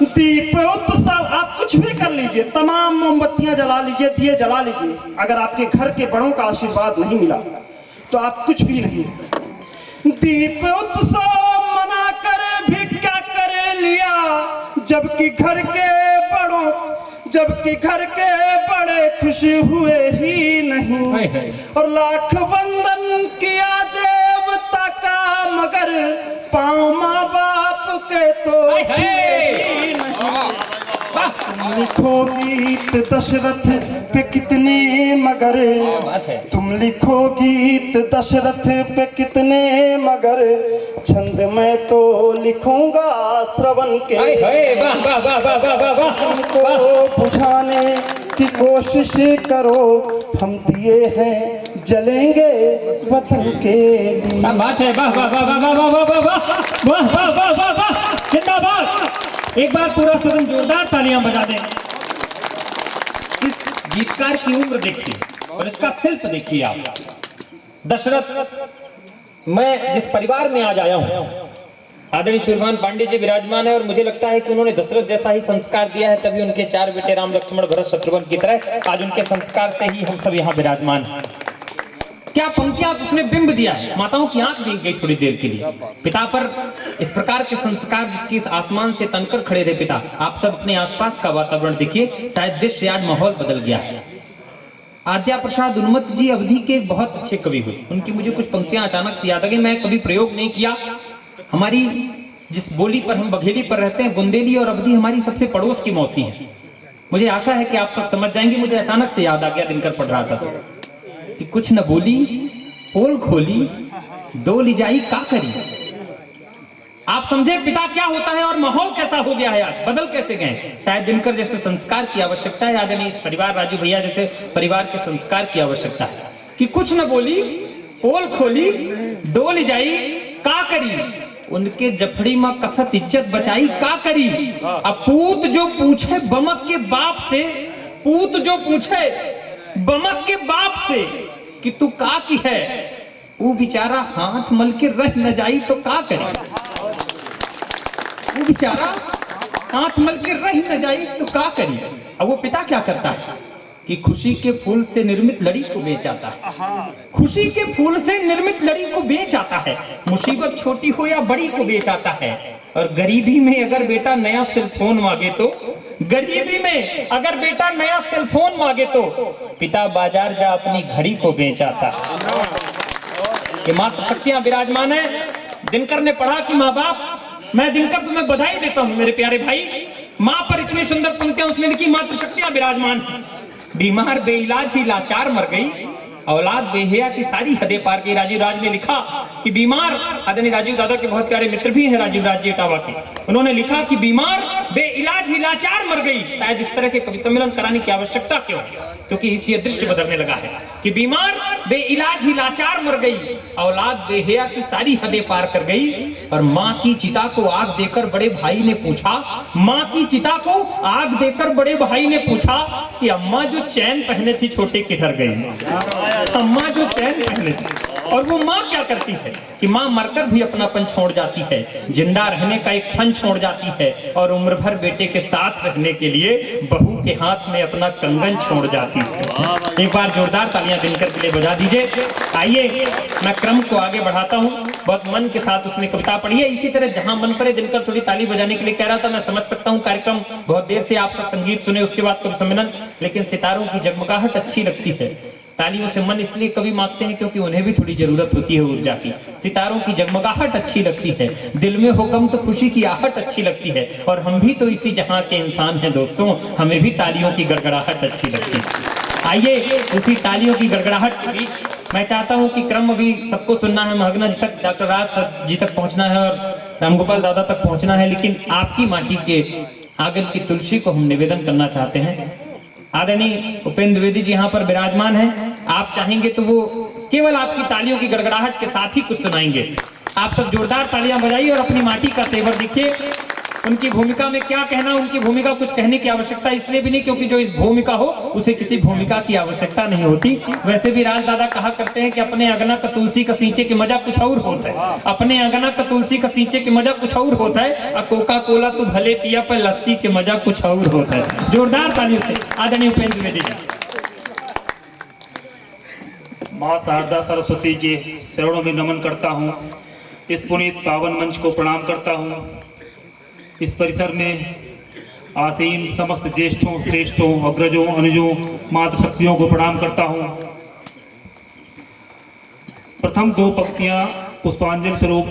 दीप उत्सव आप कुछ भी कर लीजिए, तमाम मोमबत्तियां जला लीजिए, दिए जला लीजिए, अगर आपके घर के बड़ों का आशीर्वाद नहीं मिला तो आप कुछ भी नहीं। दीप उत्सव मना कर भी क्या कर लिया, जबकि घर के बड़े खुश हुए ही नहीं। और लाख वंदन किया देवता का, मगर पाँव माँ बाप के तो ही नहीं। तुम लिखो गीत दशरथ पे कितने, मगर तुम लिखो गीत दशरथ पे कितने, मगर छंद मैं तो लिखूंगा श्रवण के। हमको बुझाने की कोशिश करो, हम दिए हैं जलेंगे वतन के लिए। बात है, वाह वाह वाह वाह वाह वाह वाह वाह वाह वाह वाह वाह, जिंदाबाद। एक बार पूरा सदन जोरदार तालियां बजा दें। इस गीतकार की उम्र देखिए और इसका शिल्प देखिए आप। दशरथ, मैं जिस परिवार में आज आया हूं, आदरणीय सूर्यभान पांडे जी विराजमान है और मुझे लगता है कि उन्होंने दशरथ जैसा ही संस्कार दिया है, तभी उनके 4 बेटे राम लक्ष्मण भरत शत्रुघ्न की तरह आज उनके संस्कार से ही हम सब यहाँ विराजमान हैं। क्या पंक्तियां उसने बिंब दिया है, माताओं की आंख भीग गई थोड़ी देर के लिए। पिता पर इस प्रकार के संस्कार जिसकी इस आसमान से तनकर खड़े रहे पिता। आप सब अपने आसपास का वातावरण देखिए, शायद दृश्य आज माहौल बदल गया है। आद्या प्रसाद उन्मत्त जी अवधि के बहुत अच्छे कवि हुए, उनकी मुझे कुछ पंक्तियां अचानक से याद आ गई। मैं कभी प्रयोग नहीं किया। हमारी जिस बोली पर हम बघेली पर रहते हैं, बुंदेली और अवधि हमारी सबसे पड़ोस की मौसी है। मुझे आशा है कि आप सब समझ जाएंगे। मुझे अचानक से याद आ गया, दिनकर पढ़ रहा था तो, कि कुछ न बोली पोल खोली, डोली जाई का करी। आप समझे पिता क्या होता है और माहौल कैसा हो गया है, आज बदल कैसे गए। शायद दिनकर जैसे संस्कार की आवश्यकता है, आदरणीय इस परिवार राजू भैया जैसे परिवार के संस्कार की आवश्यकता है। कि कुछ न बोली पोल खोली, डोली जाई का करी, उनके जफड़ी में कसत इज्जत बचाई का करी। अब पूत जो पूछे बमक के बाप से, पूत जो पूछे बमक के बाप से कि तू का की है, वो बेचारा हाथ मल के रह न जाई तो का करे। वो बेचारा हाथ मल के रह न जाई तो का करे। अब वो पिता क्या करता है कि खुशी के फूल से निर्मित लड़ी को बेच आता है। खुशी के फूल से निर्मित लड़ी को बेच आता है। मुसीबत छोटी हो या बड़ी को बेच आता है। और गरीबी में अगर बेटा नया सेलफोन मांगे तो, गरीबी में अगर बेटा नया सेलफोन मांगे तो पिता बाजार जा अपनी घड़ी को बेच आता है। ये मातृ शक्तियां विराजमान है। दिनकर ने पढ़ा कि माँ बाप, मैं दिनकर तुम्हें बधाई देता हूं मेरे प्यारे भाई। माँ पर इतनी सुंदर पंक्तियां उसने लिखी, मातृ शक्तियां विराजमान है। बीमार बेइलाज ही लाचार मर गई, औलाद बेहया की सारी हदें पार गई। राजीव राज ने लिखा कि बीमार, आदरणीय राजीव दादा के बहुत प्यारे मित्र भी हैं राजीव राज जी इटावा के, उन्होंने लिखा कि बीमार बेइलाज ही लाचार मर गई। शायद इस तरह के कवि सम्मेलन कराने की आवश्यकता क्यों, क्योंकि इससे दृश्य बदलने लगा है कि बीमार बेइलाज ही लाचार मर गई, औलाद बेहया की सारी हदें पार कर गई। और माँ की चिता को आग देकर बड़े भाई ने पूछा, माँ की चिता को आग देकर बड़े भाई ने पूछा कि अम्मा जो चैन पहने थी छोटे किधर गई। अम्मा जो चैन पहने थी। और वो माँ क्या करती है कि माँ मरकर भी अपनापन छोड़ जाती है, जिंदा रहने का एक फन छोड़ जाती है और उम्र भर बेटे के साथ रहने के लिए बहू के हाथ में अपना कंगन छोड़ जाती है। एक बार जोरदार तालियां दिनकर के लिए बजा दीजिए। आइए मैं क्रम को आगे बढ़ाता हूँ। बहुत मन के साथ उसने कविता पढ़ी है। इसी तरह जहां मन पड़े दिनकर थोड़ी ताली बजाने के लिए कह रहा था। मैं समझ सकता हूँ कार्यक्रम बहुत देर से आप सब संगीत सुने, उसके बाद कवि सम्मेलन, लेकिन सितारों की जगमगाहट अच्छी लगती है। तालियों से मन इसलिए कभी मांगते हैं क्योंकि उन्हें भी थोड़ी जरूरत होती है ऊर्जा की। सितारों की जगमगाहट अच्छी लगती है, दिल में हो गम तो खुशी की आहट अच्छी लगती है। और हम भी तो इसी जहां के इंसान हैं दोस्तों, हमें भी तालियों की गड़गड़ाहट अच्छी लगती है। आइए उसी तालियों की गड़गड़ाहट के बीच मैं चाहता हूं कि क्रम अभी सबको सुनना है, महगना जी तक, डॉक्टर राज जी तक पहुंचना है और रामगोपाल दादा तक पहुंचना है, लेकिन आपकी माटी के आंगन की तुलसी को हम निवेदन करना चाहते हैं। आदरणीय उपेंद्र द्विवेदी जी यहाँ पर विराजमान हैं। आप चाहेंगे तो वो केवल आपकी तालियों की गड़गड़ाहट के साथ ही कुछ सुनाएंगे। आप सब जोरदार तालियां बजाइए और अपनी माटी का तेवर देखिए। उनकी भूमिका में क्या कहना, उनकी भूमिका कुछ कहने की आवश्यकता इसलिए भी नहीं क्योंकि जो इस भूमिका हो उसे किसी भूमिका की आवश्यकता नहीं होती। वैसे भी राज दादा कहा करते हैं कि अपने अगना का तुलसी का सींचे की मजा कुछ और होता है, अपने अगना का तुलसी का सींचे की मजा कुछ और होता है, और कोका कोला तो भले पिया पर लस्सी की मजा कुछ और होता है। जोरदार तालियों से आदरणीय उपेंद्र द्विवेदी जी। माँ शारदा सरस्वती के चरणों में नमन करता हूँ। इस पुनीत पावन मंच को प्रणाम करता हूँ। इस परिसर में आसीन समस्त ज्येष्ठों, श्रेष्ठों, अग्रजों, अनुजों, मातृशक्तियों को प्रणाम करता हूँ। प्रथम 2 पंक्तियाँ पुष्पांजलि स्वरूप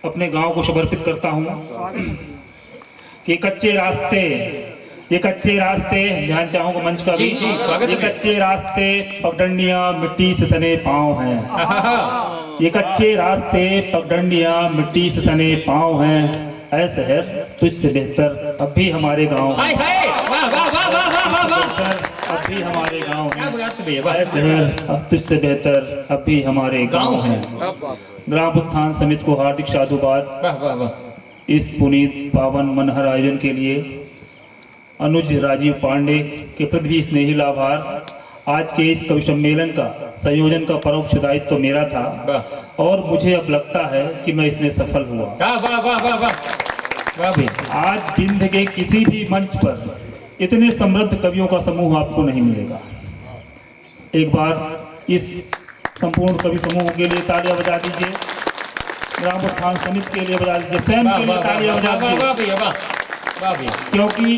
अपने गांव को समर्पित करता हूँ कि ये कच्चे रास्ते ध्यान चाहूंगा मंच का भी। ये कच्चे रास्ते पगडंडियां मिट्टी से सने पांव हैं। ये कच्चे रास्ते पगडंडियां मिट्टी से सने पांव हैं। ऐ शहर तुझसे बेहतर अब भी हमारे गांव हैं। अब भी हमारे गांव हैं। ऐ शहर अब तुझसे बेहतर अब भी हमारे गांव हैं। ग्राम उत्थान समिति को हार्दिक साधुवाद। इस पुनीत पावन मनहर आयोजन के लिए अनुज राजीव पांडे के प्रति भी स्नेही आभार। आज के इस कवि सम्मेलन का संयोजन का परोक्ष दायित्व तो मेरा था और मुझे अब लगता है कि मैं इसमें सफल हुआ। आज बिंद के किसी भी मंच पर इतने समृद्ध कवियों का समूह आपको नहीं मिलेगा। एक बार इस संपूर्ण कवि समूह के लिए तालियां बजा दीजिए। ग्राम उत्थान समिति के लिए बजा दीजिए, स्वयं के लिए तालियां बजा दीजिए। क्योंकि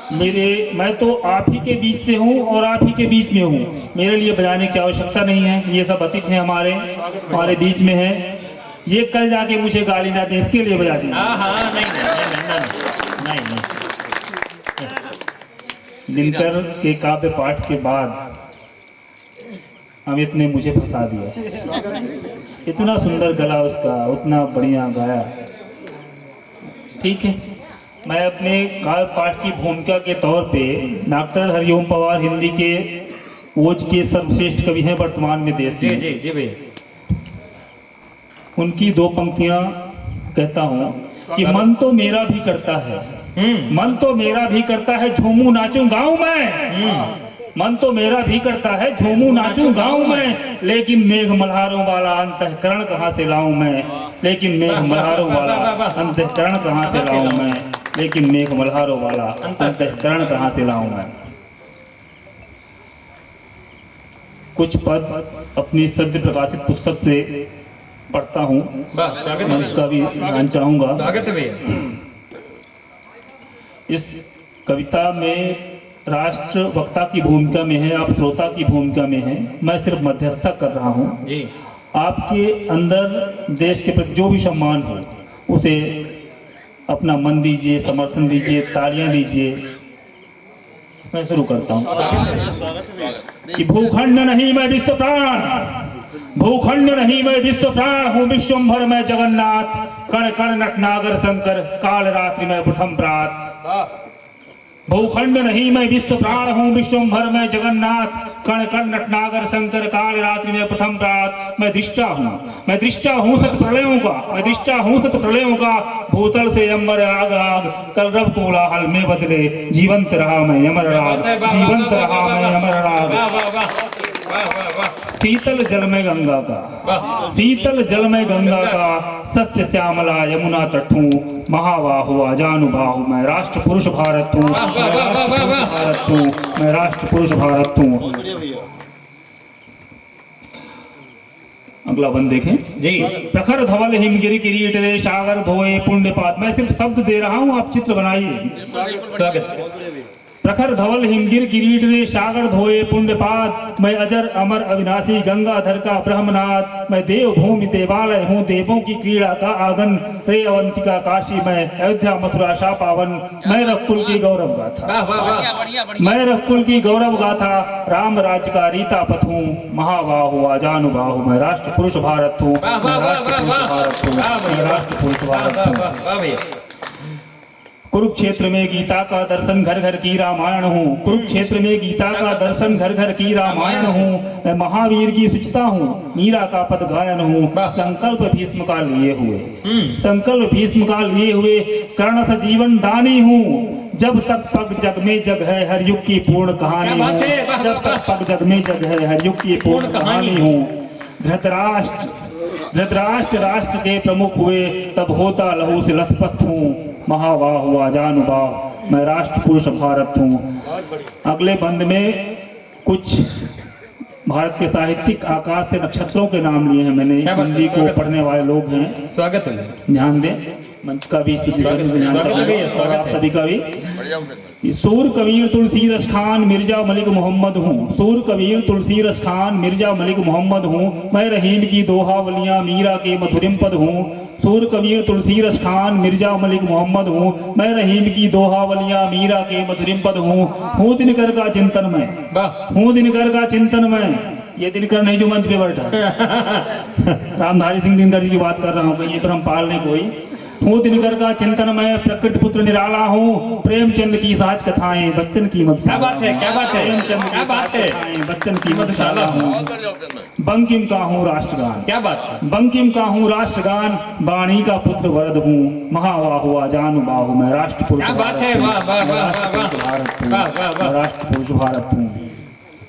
मैं तो आप ही के बीच से हूँ और आप ही के बीच में हूँ। मेरे लिए बजाने की आवश्यकता नहीं है। ये सब अतिथि हैं हमारे बीच में हैं। ये कल जाके मुझे गाली ना दें, इसके लिए बजा दी। नहीं। दिनकर के काव्य पाठ के बाद अमित ने मुझे फंसा दिया। इतना सुंदर गला उसका, उतना बढ़िया गाया। ठीक है, मैं अपने काव्य पाठ की भूमिका के तौर पे डॉक्टर हरिओम पवार हिंदी के ओज के सर्वश्रेष्ठ कवि हैं वर्तमान में देश में। जी भैया। उनकी 2 पंक्तियां कहता हूँ कि मन तो मेरा भी करता है, मन तो मेरा भी करता है झूमू नाचूं गाँव में। मन तो मेरा भी करता है झूमू नाचूं गाँव में, लेकिन मेघ मल्हारों वाला अंतःकरण कहाँ से लाऊं मैं। लेकिन मेघ मल्हारों वाला अंतःकरण कहाँ से लाऊं मैं। लेकिन मेघ मल्हारों वाला अंतःकरण कहाँ से लाऊं मैं। कुछ पद अपनी सद्य प्रकाशित पुस्तक से पढ़ता हूँ, मंच का भी ध्यान चाहूंगा। स्वागत है। इस कविता में राष्ट्र वक्ता की भूमिका में है, आप श्रोता की भूमिका में हैं। मैं सिर्फ मध्यस्थता कर रहा हूँ। आपके अंदर देश के प्रति जो भी सम्मान हो उसे अपना मन दीजिए, समर्थन दीजिए, तालियां दीजिए। मैं शुरू करता हूँ कि भूखंड नहीं मैं विश्व प्राण, भूखंड नहीं मैं विश्व प्राण हूँ विश्वंभर मैं जगन्नाथ। कण कण नटनागर शंकर काल रात्रि में प्रथम प्रात। भूखंड नहीं मैं विश्व प्राण हूँ विश्वंभर में जगन्नाथ। कण कण नटनागर शंकर काल रात्रि में प्रथम प्रात। मैं दृष्टा हूँ सत प्रलयों का, मैं दृष्टा हूँ सत प्रलयों का। भूतल से अम्बर आग आग कलरव कोलाहल में बदले। जीवंत रहा मैं अमर राग, जीवंत रहा मैं अमर राग। शीतल जल में गंगा का, शीतल जल में गंगा का। सत्य श्यामला यमुना तट हूँ महाबाहु आजानुबाहु। मैं राष्ट्र पुरुष भारत हूँ, मैं राष्ट्र पुरुष भारत हूँ। अगला बंद देखें जी। प्रखर धवल हिमगिरि किरीट रे सागर धोए पुण्यपात। मैं सिर्फ शब्द दे रहा हूँ, आप चित्र बनाइए। स्वागत। प्रखर धवल हिमगिर किरीट रे सागर धोए पुण्यपात। मैं अजर अमर अविनाशी गंगाधर का ब्रह्मनाथ। मैं देव भूमि देवालय हूँ देवों की क्रीड़ा का आंगन। रे अवंतिका काशी मैं अयोध्या मथुरा शाह पावन। मैं रघुकुल की गौरव गाथा, मैं रघुकुल की गौरव गाथा। राम राज्य का रीता पथ हूँ महाबाहु आजानुबाहु। मैं राष्ट्र पुरुष भारत हूँ, मैं राष्ट्र पुरुष भारत हूँ, मैं राष्ट्र पुरुष भारत हूँ। कुरुक्षेत्र में गीता का दर्शन घर घर की रामायण हूँ। कुरुक्षेत्र में गीता का दर्शन घर घर की रामायण हूँ। मैं महावीर की सुचिता हूँ, मीरा का पद गायन हूँ। संकल्प भीष्म का लिए हुए, संकल्प भीष्म का लिए हुए, कर्ण से जीवन दानी हूँ। जब तक पग जग में जग है हर युग की पूर्ण कहानी हूँ। जब तक पग जग में जग है हर युग की पूर्ण कहानी हूँ। धृतराष्ट्र राष्ट्र के प्रमुख हुए, तब होता लहू से लथपथ हूँ। महावाह हुआ जानुबाह, मैं राष्ट्र पुरुष भारत हूँ। अगले बंद में कुछ भारत के साहित्यिक आकाश से नक्षत्रों के नाम लिए हैं मैंने। हिंदी को पढ़ने वाले लोग हैं, स्वागत है, ध्यान दें। मंच का भी स्वागत सभी का भी। सूर कबीर तुलसी रस खान मिर्जा मलिक मोहम्मद हूँ। सूर कबीर तुलसी रस खान मिर्जा मलिक मोहम्मद हूँ। मैं रहीम की दोहावलियाँ मीरा के मधुरिम पद हूँ। सूर कबीर तुलसी रस खान मिर्जा मलिक मोहम्मद हूँ। मैं रहीम की दोहावलियाँ मीरा के मधुरिम पद हूँ दिनकर का चिंतन में, हूँ दिनकर का चिंतन में। ये दिनकर नहीं जो मंच पे बैठा रामधारी सिंह दिनकर जी की बात कर रहा हूँ, कहीं पर हम पालने कोई। हूँ दिनकर का चिंतन में, प्रकृति पुत्र निराला हूँ। प्रेमचंद की सहज कथाएं बच्चन की मधुशाला। क्या बात है, क्या बात है, प्रेमचंद क्या बात है, बच्चन की मधुशाला हूँ। बंकिम का हूँ राष्ट्रगान, क्या बात है, बंकिम का हूँ राष्ट्रगान। वाणी का पुत्र वरद हूँ। महावाह हुआ जानुबाहु, मैं राष्ट्र पुरुष क्या बात है, वाह वाह वाह वाह वाह, राष्ट्र पुरुष भारत हूँ।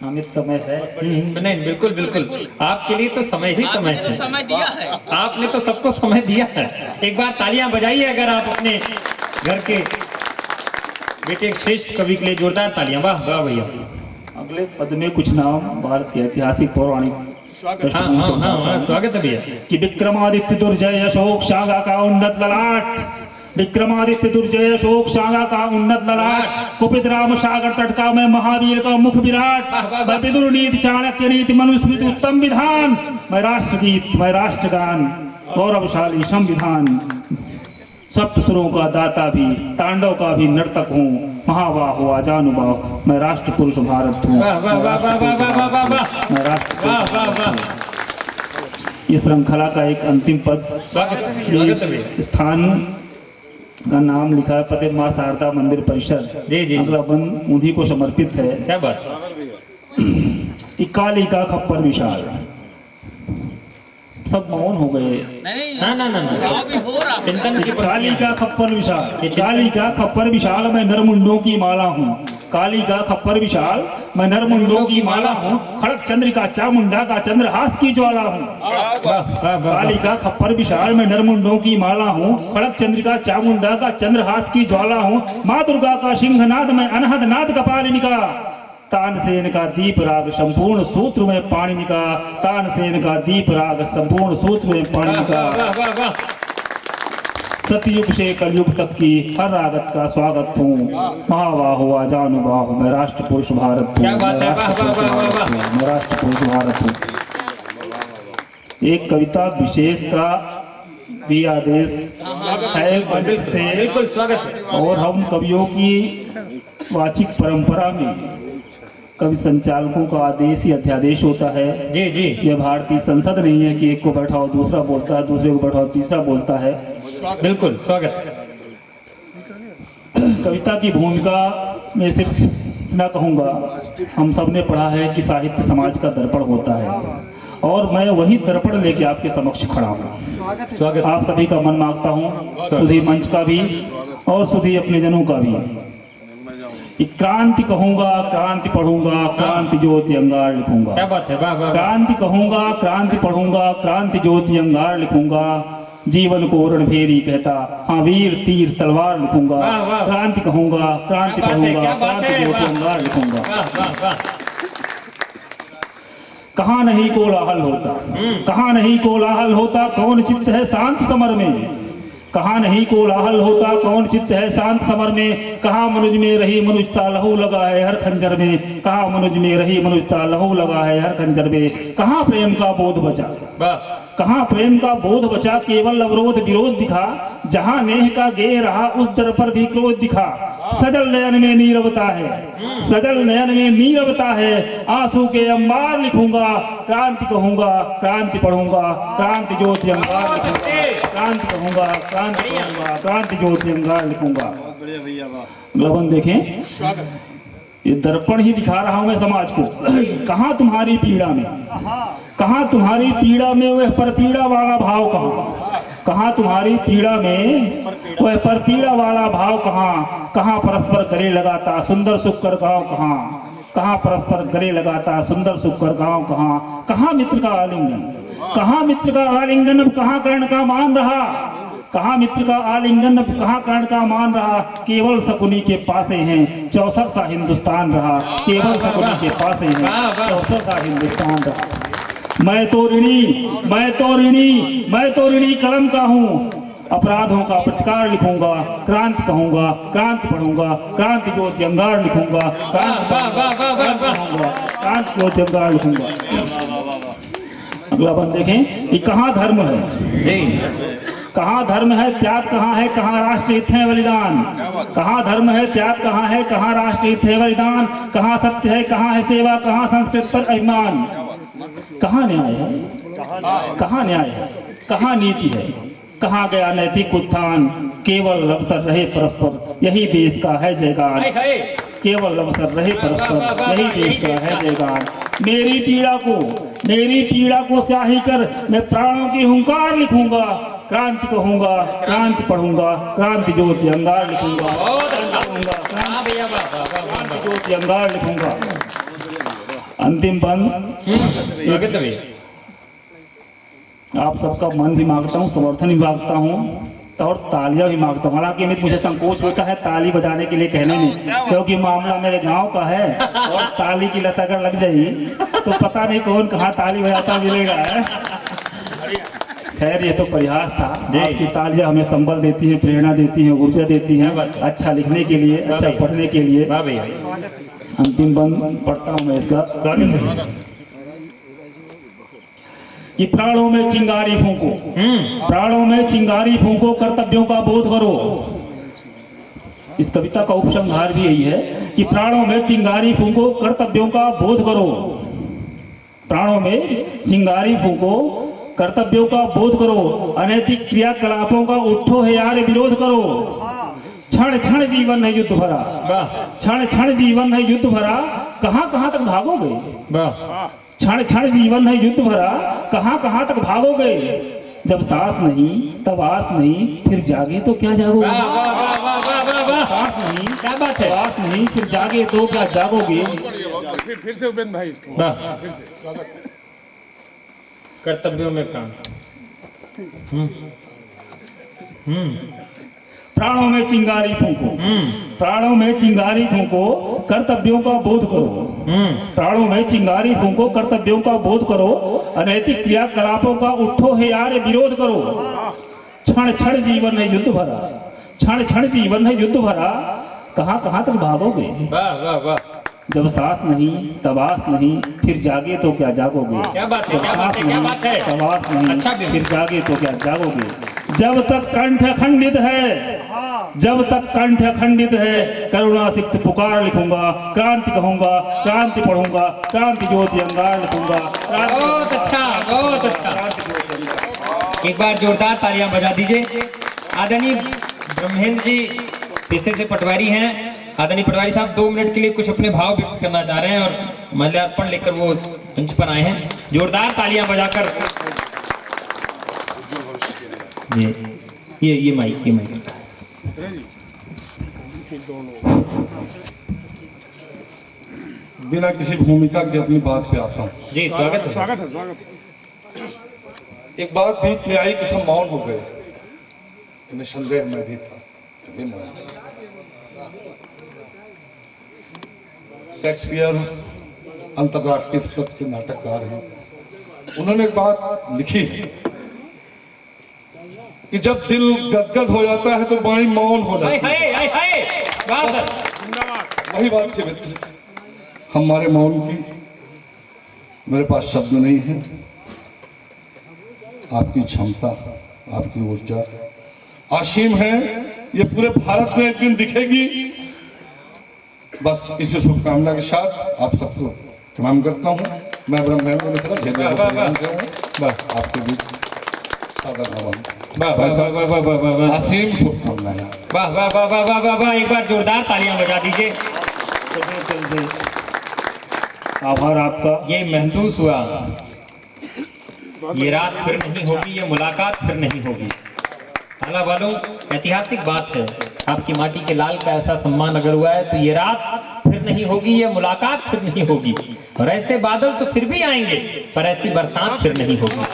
अमित समय है नहीं, बिल्कुल बिल्कुल, आपके लिए तो समय ही समय है। समय दिया है, आपने तो सबको समय दिया है। एक बार तालियां बजाइए अगर आप अपने घर के बेटे एक श्रेष्ठ कवि के लिए जोरदार तालियां। वाह वाह भैया। अगले पद में कुछ नाम भारत के ऐतिहासिक पौराणिक स्वागत है भैया। कि विक्रमादित्य दुर्जय अशोक शांगा का उन्नत ललाट, विक्रमादित्य दुर्जय अशोक शांगा का उन्नत ललाट। कुपित राम सागर तट का मैं महावीर का मुख विराट। मैं विदुर नीति चाणक्य नीति मनुस्मृति उत्तम विधान। मैं राष्ट्रगीत, मैं राष्ट्रगान, गौरवशाली संविधान। सप्त सुरों का दाता भी, तांडव का भी नर्तक हूँ। महावाह हुआ जानुबाह, मैं राष्ट्र पुरुष भारत हूँ। मैं राष्ट्र इस श्रृंखला का एक अंतिम पद, स्थान का नाम लिखा है फतेह मां शारदा मंदिर परिसर। जी जी, अगला बंद उन्हीं को समर्पित है। क्या बात। काली का खप्पर विशाल, सब मौन हो गए। ना ना ना, चिंतन की काली का खप्पर विशाल, काली का खप्पर विशाल, मैं नरमुंडों की माला हूँ। काली का खप्पर विशाल, मैं नरमुंडों की माला हूँ। खड़क चंद्रिका चामुंडा का चंद्रहास की ज्वाला हूँ। काली का खप्पर विशाल, मैं नरमुंडों की माला हूँ। खड़क चंद्रिका चामुंडा का चंद्रहास की ज्वाला हूँ। माँ दुर्गा का सिंहनाद, मैं अनहद नाद कपालिनी का। तानसेन का दीप राग संपूर्ण सूत्र में पाणिनि का। तानसेन का दीप राग संपूर्ण सूत्र में पाणिनि का। सतयुग से कलयुग तक की हर रागत का स्वागत हूँ। महावाह हुआ जानुबाहु, मैं राष्ट्र पुरुष भारत हूँ। मैं राष्ट्र पुरुष भारत हूँ। एक कविता विशेष का भी आदेश है मंच से, बिल्कुल स्वागत है। और हम कवियों की वाचिक परंपरा में कवि संचालकों का आदेश ही अध्यादेश होता है। जी जी, यह भारतीय संसद नहीं है कि एक को बैठाओ दूसरा बोलता है, दूसरे को बैठाओ तीसरा बोलता है। बिल्कुल स्वागत। कविता की भूमिका में सिर्फ इतना कहूँगा, हम सब ने पढ़ा है कि साहित्य समाज का दर्पण होता है, और मैं वही दर्पण लेके आपके समक्ष खड़ा हूँ। स्वागत। आप सभी का मन मांगता हूँ, सुधी मंच का भी और सुधी अपने जनों का भी। क्रांति कहूँगा, क्रांति पढ़ूंगा, क्रांति ज्योति अंगार लिखूंगा। क्या बात है, वाह वाह। क्रांति कहूँगा, क्रांति पढ़ूंगा, क्रांति ज्योति अंगार लिखूंगा। जीवन को रणभेरी कहता, हाँ वीर तीर तलवार लिखूंगा। क्रांति कहूँगा, क्रांति पढ़ूंगा, क्रांति ज्योति अंगार लिखूंगा। कहाँ नहीं कोलाहल होता, कहाँ नहीं कोलाहल होता, कौन चित्त है शांत समर में। कहाँ नहीं कोलाहल होता, कौन चित्त है शांत समर में। कहाँ मनुज में रही मनुजता, लहू लगा है हर खंजर में। कहाँ मनुज में रही मनुजता, लहू लगा है हर खंजर में। कहाँ प्रेम का बोध बचा, कहाँ प्रेम का बोध बचा, केवल अवरोध विरोध दिखा। जहाँ नेह का गेह रहा, उस दर पर भी क्रोध दिखा। सजल नयन में नीरवता है, सजल नयन में नीरवता है। आंसू के अंबार लिखूंगा, क्रांति कहूंगा, क्रांति पढ़ूंगा, क्रांति ज्योति अंगार लिखूंगा, क्रांति कहूंगा, क्रांति पढ़ूंगा, क्रांति ज्योति अंगार लिखूंगा। लवन देखें, ये दर्पण ही दिखा रहा हूं मैं समाज को। कहाँ तुम्हारी पीड़ा में, कहाँ तुम्हारी पीड़ा में वह पर पीड़ा वाला भाव कहाँ, कहाँ तुम्हारी पीड़ा में वह पर पीड़ा वाला भाव कहाँ। कहाँ परस्पर गले लगाता सुंदर सुख कर गाँव कहाँ, कहाँ परस्पर गले लगाता सुंदर सुख कर गाँव कहाँ। कहाँ मित्र का आलिंगन, कहाँ मित्र का आलिंगन, अब कहाँ कर्ण का मान रहा। कहाँ मित्र का आलिंगन, अब कहाँ कर्ण का मान रहा। केवल शकुनी के पासे हैं, चौसर सा हिंदुस्तान रहा। केवल शकुनी के पासे हैं, चौसर सा हिंदुस्तान रहा। मैं तो ऋणी, मैं तो ऋणी, मैं तो ऋणी कलम का हूँ। अपराधों का प्रतिकार लिखूंगा, क्रांति कहूंगा, क्रांति पढ़ूंगा, क्रांति ज्योति अंगार लिखूंगा, क्रांति कहूंगा, क्रांति ज्योति अंगार लिखूंगा। अगला बंद देखें, ये कहाँ धर्म है जी, कहाँ धर्म है, त्याग कहाँ है, कहाँ राष्ट्रहित है बलिदान। कहाँ धर्म है, त्याग कहाँ है, कहाँ राष्ट्रहित है बलिदान। कहाँ सत्य है, कहाँ है सेवा, कहाँ संस्कृत पर अभिमान। कहाँ न्याय है, कहाँ न्याय है, कहाँ नीति है, कहाँ गया नैतिक उत्थान। केवल अवसर रहे परस्पर, यही देश का है जयगान। केवल अवसर रहे परस्पर, यही देश का है जयगान। मेरी पीड़ा को स्याही कर मैं प्राणों की हुंकार लिखूंगा। क्रांति कहूंगा, क्रांति पढ़ूंगा, क्रांति ज्योति अंगार लिखूंगा, क्रांति ज्योति अंगार लिखूंगा। अंतिम बंद, आप सबका मन भी मांगता हूँ, समर्थन भी मांगता हूँ और तालियां भी मांगता हूँ। हालांकि मुझे संकोच होता है ताली बजाने के लिए कहने में, क्योंकि मामला मेरे गांव का है और ताली की लत अगर लग जाए तो पता नहीं कौन कहाँ ताली बजाता मिलेगा। खैर ये तो प्रयास था। आपकी तालियां हमें संबल देती हैं, प्रेरणा देती हैं, ऊर्जा देती हैं अच्छा लिखने के लिए, अच्छा पढ़ने के लिए। अंतिम बंद पढ़ता हूँ मैं इसका। कि प्राणों में चिंगारी फूंको, प्राणों में चिंगारी फूंको, कर्तव्यों का बोध करो। इस कविता का उपसंहार भी यही है कि प्राणों में चिंगारी फूंको, कर्तव्यों का बोध करो। प्राणों में चिंगारी फूंको, कर्तव्यों का बोध करो। अनैतिक क्रियाकलापों का उठो है यार विरोध करो। क्षण क्षण जीवन है युद्ध भरा, क्षण क्षण जीवन है युद्ध भरा। कहाँ कहाँ तक भागोगे, क्षण क्षण जीवन है युद्ध भरा। कहाँ कहाँ तक भागोगे। जब सांस नहीं तब आस नहीं, फिर जागे तो क्या जागोगे। सांस नहीं, क्या बात है, सांस नहीं फिर जागे तो क्या जागोगे। फिर से उपेंद्र भाई, फिर से कर्तव्यों में प्राण। प्राणों में चिंगारी फूंको, प्राणों में चिंगारी फूंको, कर्तव्यों का बोध करो। प्राणों में चिंगारी फूंको, कर्तव्यों का बोध करो। अनैतिक क्रियाकलापों का उठो है यार विरोध करो। क्षण क्षण जीवन है युद्ध भरा, क्षण क्षण जीवन है युद्ध भरा। कहाँ कहाँ तक भागोगे। वाह वाह वाह। जब सांस नहीं तब आस नहीं, फिर जागे तो क्या जागोगे। क्या बात है, क्या बात है, क्या बात है। तब आस नहीं, अच्छा फिर जागे तो क्या जागोगे। जब तक कंठ खंडित है, जब तक कंठ खंडित है, करुणा सिक्त पुकार लिखूंगा। क्रांति कहूंगा, क्रांति पढ़ूंगा, क्रांति ज्योति अंगार लिखूंगा। बहुत अच्छा, बहुत अच्छा। एक बार जोरदार तालियां बजा दीजिए। आदरणीय ब्रह्मेंद्र जी पेशे से पटवारी हैं। आदरणीय पटवारी साहब 2 मिनट के लिए कुछ अपने भाव व्यक्त करना चाह रहे हैं और माल्यार्पण लेकर वो मंच पर आए हैं। जोरदार तालियां बजाकर ये माइक, ये माइक। बिना किसी भूमिका के अपनी बात पे आता हूँ। जी स्वागत है। स्वागत है, स्वागत है। एक बात बीच में आई कि सब मौन हो गए, निसंदेह मैं भी था। शेक्सपियर अंतर्राष्ट्रीय स्तर के नाटककार हैं। उन्होंने एक बात लिखी कि जब दिल गदगद हो जाता है तो वाणी मौन हो जाती है। वही बात थी मित्र, हमारे मौन की। मेरे पास शब्द नहीं है। आपकी क्षमता, आपकी ऊर्जा असीम है। ये पूरे भारत में एक दिन दिखेगी। बस इसी शुभकामना के साथ आप सबको प्रणाम करता हूँ। मैं ब्रह्म आपके बीच सादर नमन, असीम शुभकामनाएं। वाह वाह वाह वाह वाह वाह वाह, एक बार जोरदार तालियां बजा दीजिए। आभार आपका। ये महसूस हुआ ये रात फिर नहीं होगी, ये मुलाकात फिर नहीं होगी। ताला वालों, ऐतिहासिक बात है, आपकी माटी के लाल का ऐसा सम्मान अगर हुआ है तो ये रात फिर नहीं होगी, ये मुलाकात फिर नहीं होगी। और ऐसे बादल तो फिर भी आएंगे, पर ऐसी बरसात फिर नहीं होगी।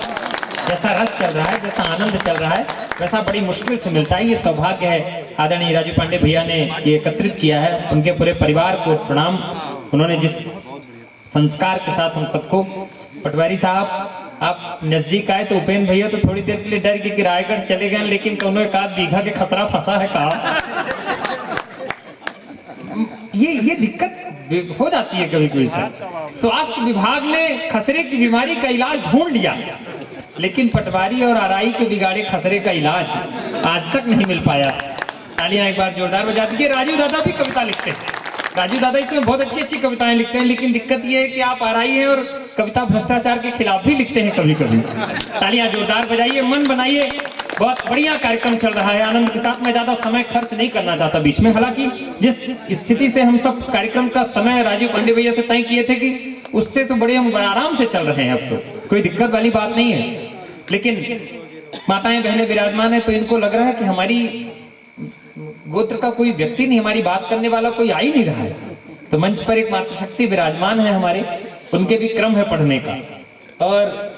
जैसा रस चल रहा है, जैसा आनंद चल रहा है, वैसा बड़ी मुश्किल से मिलता है। ये सौभाग्य है, आदरणीय राजू पांडे भैया ने ये एकत्रित किया है। उनके पूरे परिवार को प्रणाम। उन्होंने जिस संस्कार के साथ हम सबको, पटवारी साहब आप नजदीक आए तो उपेंद्र भैया तो थोड़ी देर के लिए डर के रायगढ़ चले गए, लेकिन दोनों एक आध बीघा के खतरा फंसा है कहा। ये दिक्कत हो जाती है कभी कभी सर। स्वास्थ्य विभाग ने खसरे की बीमारी का इलाज ढूंढ लिया, लेकिन पटवारी और आराई के बिगाड़े खसरे का इलाज आज तक नहीं मिल पाया। तालियां एक बार जोरदार बजा दीजिए। राजू दादा भी कविता लिखते हैं, राजू दादा इसमें बहुत अच्छी अच्छी कविताएं लिखते हैं, लेकिन दिक्कत ये है कि आप आराई हैं और कविता भ्रष्टाचार के खिलाफ भी लिखते हैं कभी कभी। तालियां जोरदार बजाइए, मन बनाइए। बहुत बढ़िया कार्यक्रम चल रहा है आनंद के साथ। मैं ज्यादा समय खर्च नहीं करना चाहता बीच में, हालांकि जिस स्थिति से हम सब कार्यक्रम का समय राजीव पांडे भैया से तय किए थे कि उससे तो बड़े हम आराम से चल रहे हैं, अब तो कोई दिक्कत वाली बात नहीं है। लेकिन माताएं बहनें विराजमान है तो इनको लग रहा है कि हमारी गोत्र का कोई व्यक्ति नहीं, हमारी बात करने वाला कोई आ ही नहीं रहा है। तो मंच पर एक मातृशक्ति विराजमान है हमारे, उनके भी क्रम है पढ़ने का। और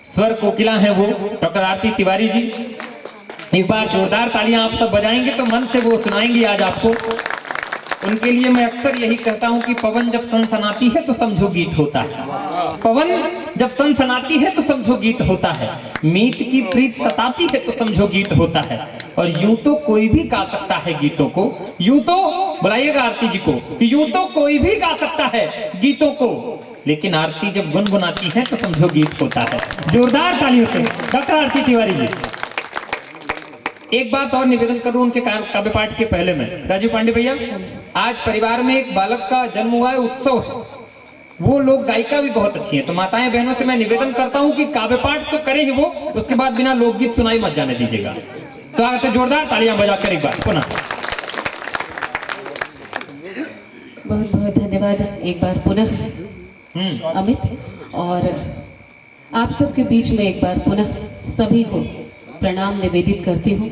स्वर कोकिला है वो डॉक्टर आरती तिवारी जी। एक बार जोरदार तालियां आप सब बजाएंगे तो मन से वो सुनाएंगी आज आपको। उनके लिए मैं अक्सर यही कहता हूं कि पवन जब सनसनाती है तो समझो गीत होता है। पवन जब सनसनाती है तो समझो गीत होता है। मीत की प्रीत सताती है तो समझो गीत होता है। और यूं तो कोई भी गा सकता है गीतों को, यूं तो बुलाइएगा आरती जी को कि यूं तो कोई भी गा सकता है गीतों को, लेकिन आरती जब गुनगुनाती है तो समझो गीत होता है। जोरदार तालियों से डॉक्टर आरती तिवारी जी। एक बात और निवेदन करूं उनके काव्य पाठ के पहले में, राजीव पांडे भैया, आज परिवार में एक बालक का जन्म हुआ है, उत्सव है। वो लोग गायिका भी बहुत अच्छी हैं, तो माताएं बहनों से मैं निवेदन करता हूं कि काव्य पाठ तो करे ही वो, उसके बाद बिना लोकगीत सुनाई मत जाने दीजिएगा। स्वागत है, जोरदार तालियां बजाकर एक बार पुनः। बहुत बहुत धन्यवाद एक बार पुनः अमित, और आप सबके बीच में एक बार पुनः सभी को प्रणाम निवेदित करती हूँ।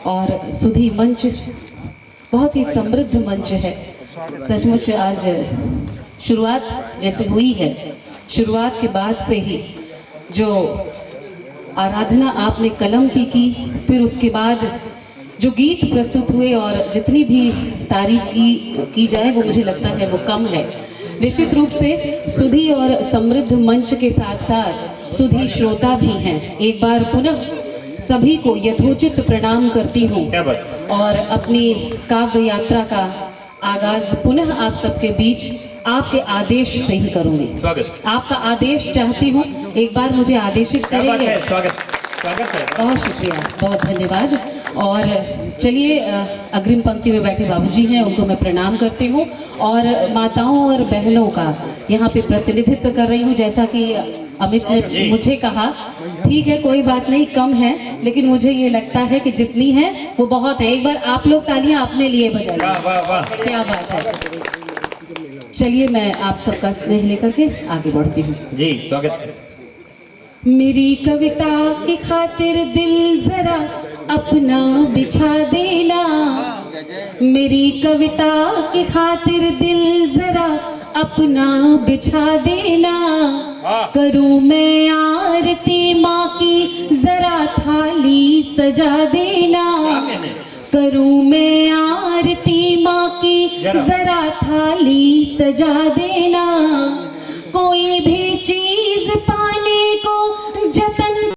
और सुधी मंच बहुत ही समृद्ध मंच है सचमुच। आज शुरुआत जैसे हुई है, शुरुआत के बाद से ही जो आराधना आपने कलम की, फिर उसके बाद जो गीत प्रस्तुत हुए और जितनी भी तारीफ की जाए वो मुझे लगता है वो कम है। निश्चित रूप से सुधी और समृद्ध मंच के साथ साथ सुधी श्रोता भी हैं। एक बार पुनः सभी को यथोचित प्रणाम करती हूँ और अपनी काव्य यात्रा का आगाज पुनः आप सबके बीच आपके आदेश से ही करूंगी। आपका आदेश चाहती हूँ, एक बार मुझे आदेशित करेंगे। स्वागत है। बहुत शुक्रिया, बहुत धन्यवाद। और चलिए, अग्रिम पंक्ति में बैठे बाबूजी हैं, उनको मैं प्रणाम करती हूँ और माताओं और बहनों का यहाँ पे प्रतिनिधित्व कर रही हूँ। जैसा कि अमित ने मुझे कहा, ठीक है कोई बात नहीं, कम है, लेकिन मुझे ये लगता है कि जितनी है वो बहुत है। एक बार आप लोग तालियां अपने लिए बजाइए। क्या बात है। चलिए, मैं आप सबका स्नेह लेकर के आगे बढ़ती हूँ। जी स्वागत है। मेरी कविता की खातिर दिल जरा अपना बिछा देना, मेरी कविता की खातिर दिल जरा अपना बिछा देना। करूं मैं आरती माँ की, जरा थाली सजा देना। करूं मैं आरती माँ की, जरा थाली सजा देना। कोई भी चीज पाने को जतन